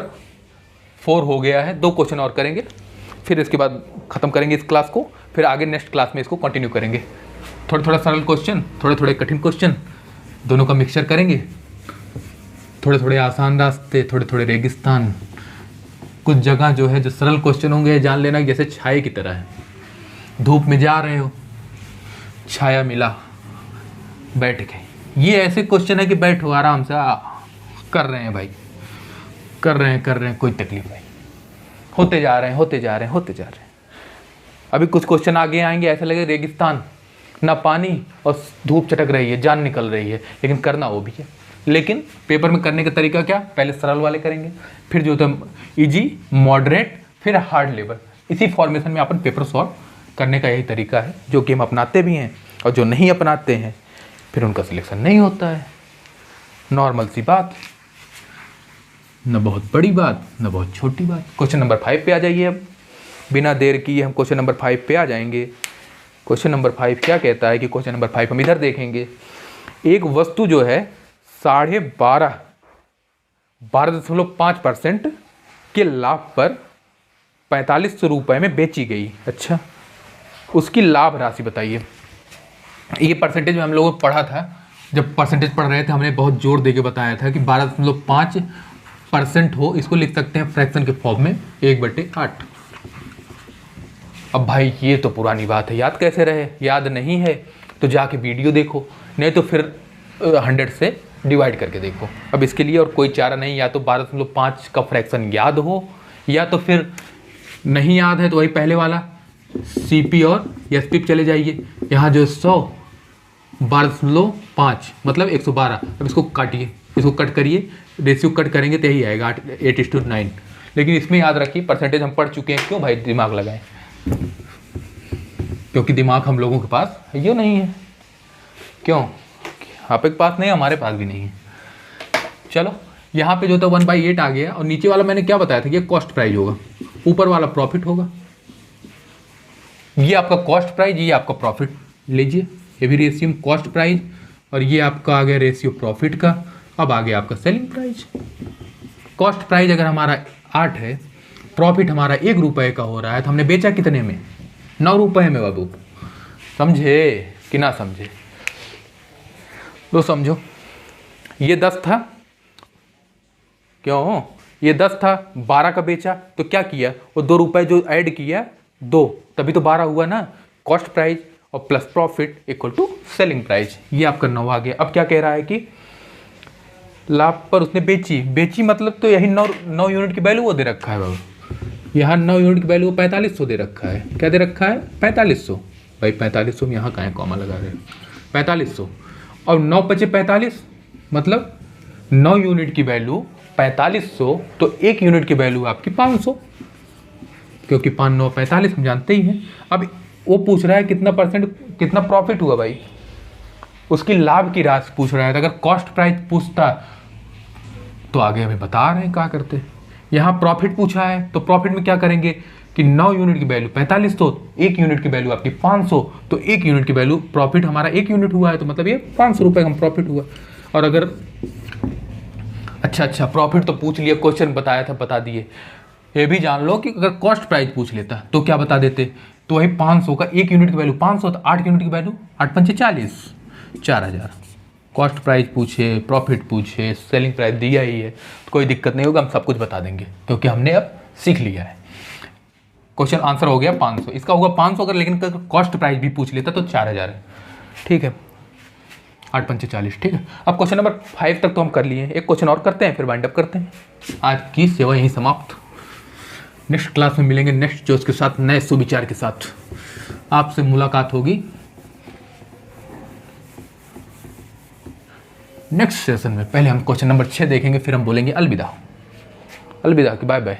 4 हो गया है, 2 क्वेश्चन और करेंगे, फिर इसके बाद ख़त्म करेंगे इस क्लास को, फिर आगे नेक्स्ट क्लास में इसको कंटिन्यू करेंगे। थोड़ा थोड़ा सरल क्वेश्चन, थोड़े थोड़े कठिन क्वेश्चन, दोनों का मिक्सचर करेंगे, थोड़े थोड़े आसान रास्ते, थोड़े थोड़े रेगिस्तान, कुछ जगह जो है जो सरल क्वेश्चन होंगे, जान लेना जैसे छाए की तरह है, धूप में जा रहे हो, छाया मिला, बैठ गए, ये ऐसे क्वेश्चन है कि बैठो आराम से, कर रहे हैं भाई, कर रहे हैं, कोई तकलीफ नहीं, होते जा रहे हैं। अभी कुछ क्वेश्चन आगे आएंगे, ऐसा लगे रेगिस्तान, ना पानी और धूप चटक रही है, जान निकल रही है, लेकिन करना वो भी है। लेकिन पेपर में करने का तरीका क्या, पहले सरल वाले करेंगे, फिर जो होता है इजी, मॉडरेट, फिर हार्ड लेवल, इसी फॉर्मेशन में अपन पेपर सॉल्व करने का यही तरीका है, जो कि हम अपनाते भी हैं, और जो नहीं अपनाते हैं फिर उनका सिलेक्शन नहीं होता है। नॉर्मल सी बात, न बहुत बड़ी बात न बहुत छोटी बात। क्वेश्चन नंबर 5 पे आ जाइए। अब बिना देर किए हम क्वेश्चन नंबर 5 पे आ जाएंगे। क्वेश्चन नंबर 5 क्या कहता है कि क्वेश्चन नंबर 5 हम इधर देखेंगे, एक वस्तु जो है 12.5% के लाभ पर 4500 रुपये में बेची गई। अच्छा, उसकी लाभ राशि बताइए। ये परसेंटेज में हम लोगों ने पढ़ा था, जब परसेंटेज पढ़ रहे थे हमने बहुत जोर देके बताया था कि 12.5% हो, इसको लिख सकते हैं फ्रैक्शन के फॉर्म में 1/8। अब भाई ये तो पुरानी बात है, याद कैसे रहे, याद नहीं है तो जाके वीडियो देखो, नहीं तो फिर 100 से डिवाइड करके देखो। अब इसके लिए और कोई चारा नहीं, या तो 12.5 का फ्रैक्शन याद हो, या तो फिर नहीं याद है तो वही पहले वाला CP और SP पे चले जाइए। यहाँ जो 100/5 मतलब 112। अब इसको काटिए, इसको कट करिए, रेशियो कट करेंगे तो यही आएगा 8:9। लेकिन इसमें याद रखिए परसेंटेज हम पढ़ चुके हैं, क्यों भाई दिमाग लगाएं, क्योंकि दिमाग हम लोगों के पास ये नहीं है। क्यों, आपके पास नहीं, हमारे पास भी नहीं है। चलो, यहाँ पे जो था 1/8 आ गया, और नीचे वाला मैंने क्या बताया था कि कॉस्ट प्राइस होगा, ऊपर वाला प्रॉफिट होगा। ये आपका कॉस्ट प्राइस, ये आपका प्रॉफिट लीजिए, ये भी रेशियो कॉस्ट प्राइस, और ये आपका आ गया रेशियो प्रॉफिट का। अब आ गया आपका सेलिंग प्राइस। कॉस्ट प्राइस अगर हमारा 8 है प्रॉफिट हमारा 1 रुपये का हो रहा है, तो हमने बेचा कितने में? 9 रुपये में बाबू। समझे कि ना समझे? तो समझो, ये 10 था, क्यों? ये 10 था, 12 का बेचा, तो क्या किया? वो 2 रुपये जो ऐड किया 2, तभी तो 12 हुआ ना। कॉस्ट प्राइस और plus profit equal to selling price, ये आपका 9 आ गया। अब क्या कह रहा है कि लाभ पर उसने बेची मतलब तो यही 9 यूनिट की वैल्यू वो दे रखा है बाबू। यहाँ 9 यूनिट की वैल्यू 4500 दे रखा है। क्या दे रखा है? 4500। भाई 4500 में यहाँ कहाँ कॉमा लगा रहे हैं? 4500 और 9 पचे 45, मतलब 9 यूनिट की वैल्यू 4500, तो 1 यूनिट की वैल्यू आपकी 500, क्योंकि 5 9 45 हम जानते ही हैं। अब वो पूछ रहा है कितना परसेंट, कितना प्रॉफिट हुआ भाई, उसकी लाभ की राशि पूछ रहा है। तो अगर कॉस्ट प्राइस पूछता तो आगे हमें बता रहे हैं क्या करते। यहाँ प्रॉफिट पूछा है, तो प्रॉफिट में क्या करेंगे कि 9 यूनिट की वैल्यू 4500, 1 यूनिट की वैल्यू आपकी 500, तो 1 यूनिट की वैल्यू, प्रॉफिट हमारा 1 यूनिट हुआ है, तो मतलब ये 500 रुपये का प्रॉफिट हुआ। और अगर अच्छा प्रॉफिट तो पूछ लिया, क्वेश्चन बताया था, बता दिए। ये भी जान लो कि अगर कॉस्ट प्राइस पूछ लेता तो क्या बता देते, तो वही 500 का 1 यूनिट की वैल्यू 500, तो 8 यूनिट की वैल्यू 8 पंचे 40, 4000। कॉस्ट प्राइस पूछे, प्रॉफिट पूछे, सेलिंग प्राइस दिया ही है, तो कोई दिक्कत नहीं होगा, हम सब कुछ बता देंगे, क्योंकि हमने अब सीख लिया है। क्वेश्चन आंसर हो गया 500, इसका होगा 500 अगर, लेकिन कॉस्ट प्राइस भी पूछ लेता तो 4000 है। ठीक है, 8 पंचे 40। ठीक है, अब क्वेश्चन नंबर 5 तक तो हम कर लिए, एक क्वेश्चन और करते हैं, फिर वाइंड अप करते हैं। आज की सेवा यहीं समाप्त। नेक्स्ट क्लास में मिलेंगे नेक्स्ट जोश के साथ, नए सुविचार के साथ आपसे मुलाकात होगी नेक्स्ट सेशन में। पहले हम क्वेश्चन नंबर 6 देखेंगे, फिर हम बोलेंगे अलविदा। अलविदा कि बाय बाय।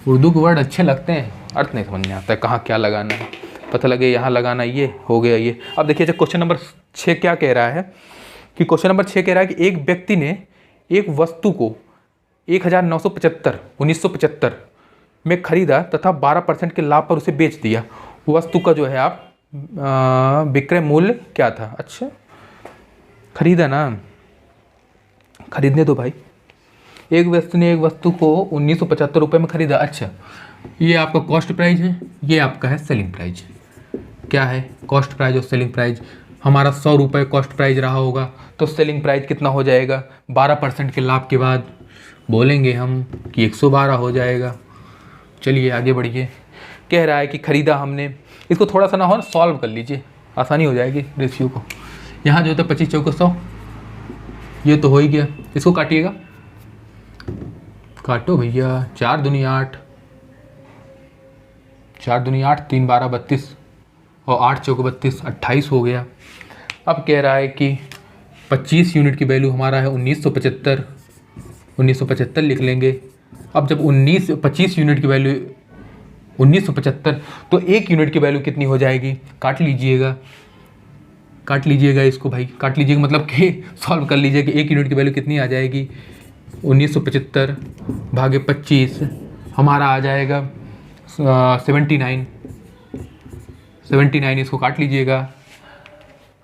उर्दू के वर्ड अच्छे लगते हैं, अर्थ नहीं समझ में आता है कहाँ क्या लगाना है, पता लगे यहाँ लगाना, ये हो गया ये। अब देखिए क्वेश्चन नंबर 6 क्या कह रहा है कि क्वेश्चन नंबर 6 कह रहा है कि एक व्यक्ति ने एक वस्तु को 1975 में खरीदा तथा 12% के लाभ पर उसे बेच दिया। वस्तु का जो है आप विक्रय मूल्य क्या था? अच्छा खरीदा ना, खरीदने दो भाई। एक व्यक्ति ने एक वस्तु को 1975 रुपये में खरीदा। अच्छा, ये आपका कॉस्ट प्राइस है, ये आपका है सेलिंग प्राइस। क्या है? कॉस्ट प्राइस और सेलिंग प्राइस। हमारा 100 रुपये कॉस्ट प्राइस रहा होगा, तो सेलिंग प्राइस कितना हो जाएगा? 12% के लाभ के बाद बोलेंगे हम कि 112 हो जाएगा। चलिए आगे बढ़िए। कह रहा है कि खरीदा हमने, इसको थोड़ा सा ना हो सॉल्व कर लीजिए, आसानी हो जाएगी रेशियो को। यहाँ जो होता है 25 चौके 100, ये तो हो ही गया। इसको काटिएगा, काटो भैया। 4 दूनी 8, 4 दूनी 8, 3 12 32 और 8 चौके 32, 28 हो गया। अब कह रहा है कि 25 यूनिट की वैल्यू हमारा है 1975, 1975 लिख लेंगे। अब जब 25 यूनिट की वैल्यू 1975, तो 1 यूनिट की वैल्यू कितनी हो जाएगी? काट लीजिएगा, काट लीजिएगा इसको भाई, काट लीजिएगा मतलब कि सॉल्व कर लीजिए कि 1 यूनिट की वैल्यू कितनी आ जाएगी। 1975 भागे 25 हमारा आ जाएगा 79। इसको काट लीजिएगा।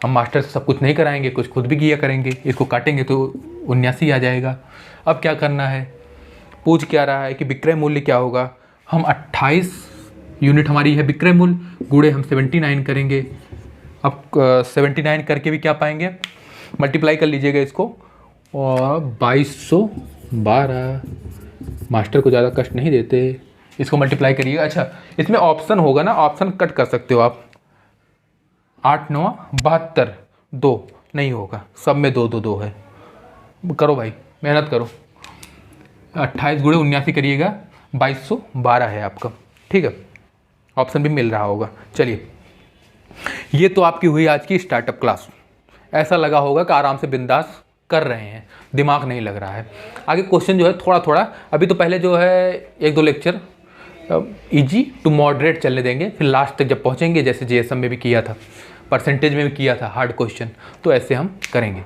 हम मास्टर से सब कुछ नहीं कराएंगे, कुछ खुद भी किया करेंगे। इसको काटेंगे तो 79 आ जाएगा। अब क्या करना है? पूछ क्या रहा है कि विक्रय मूल्य क्या होगा। हम 28 यूनिट हमारी है विक्रय मूल्य, गुणे हम 79 करेंगे। अब 79 करके भी क्या पाएंगे? मल्टीप्लाई कर लीजिएगा इसको, और 2212। मास्टर को ज़्यादा कष्ट नहीं देते, इसको मल्टीप्लाई करिएगा। अच्छा, इसमें ऑप्शन होगा ना, ऑप्शन कट कर सकते हो आप। 8 9 72, 2 नहीं होगा, सब में 2 2 2 है। करो भाई, मेहनत करो। 28 गुणे 79 करिएगा, 2212 है आपका। ठीक है, ऑप्शन भी मिल रहा होगा। चलिए, ये तो आपकी हुई आज की स्टार्टअप क्लास। ऐसा लगा होगा कि आराम से बिंदास कर रहे हैं, दिमाग नहीं लग रहा है। आगे क्वेश्चन जो है थोड़ा थोड़ा, अभी तो पहले जो है 1-2 लेक्चर इजी टू मॉडरेट चलने देंगे, फिर लास्ट तक जब पहुंचेंगे, जैसे जीएसएम में भी किया था, परसेंटेज में भी किया था हार्ड क्वेश्चन, तो ऐसे हम करेंगे।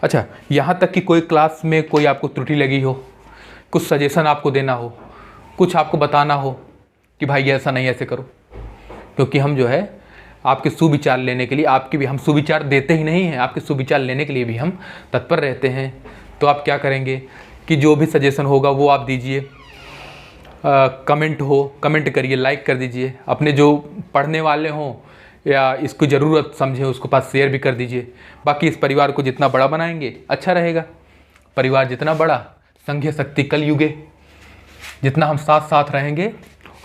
अच्छा, यहाँ तक कि कोई क्लास में कोई आपको त्रुटि लगी हो, कुछ सजेशन आपको देना हो, कुछ आपको बताना हो कि भाई ऐसा नहीं ऐसे करो, क्योंकि हम जो है आपके सुविचार लेने के लिए, आपके भी हम सुविचार देते ही नहीं हैं, आपके सुविचार लेने के लिए भी हम तत्पर रहते हैं। तो आप क्या करेंगे कि जो भी सजेशन होगा वो आप दीजिए, कमेंट हो, कमेंट करिए, लाइक कर दीजिए। अपने जो पढ़ने वाले हों या इसको ज़रूरत समझें उसको पास शेयर भी कर दीजिए। बाकी इस परिवार को जितना बड़ा बनाएंगे अच्छा रहेगा। परिवार जितना बड़ा संघीय शक्ति कल युगे। जितना हम साथ साथ रहेंगे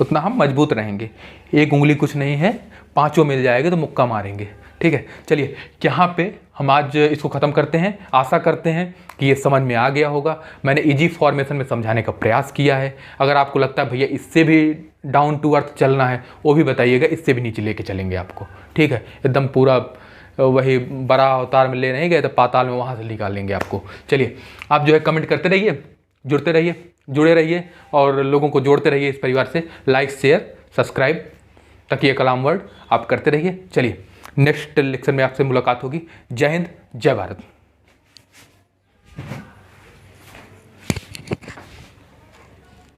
उतना हम मजबूत रहेंगे। एक उंगली कुछ नहीं है, पांचों मिल जाएंगे तो मुक्का मारेंगे। ठीक है, चलिए यहाँ पे हम आज इसको ख़त्म करते हैं। आशा करते हैं कि ये समझ में आ गया होगा। मैंने इजी फॉर्मेशन में समझाने का प्रयास किया है। अगर आपको लगता है भैया इससे भी डाउन टू अर्थ चलना है वो भी बताइएगा, इससे भी नीचे लेके चलेंगे आपको। ठीक है, एकदम पूरा वही बड़ा अवतार में ले नहीं गए तो पाताल में वहाँ से निकालेंगे आपको। चलिए आप जो है कमेंट करते रहिए, जुड़े रहिए और लोगों को जोड़ते रहिए इस परिवार से। लाइक, शेयर, सब्सक्राइब तक ये कलाम वर्ड आप करते रहिए। चलिए नेक्स्ट लेक्चर में आपसे मुलाकात होगी। जय हिंद, जय भारत।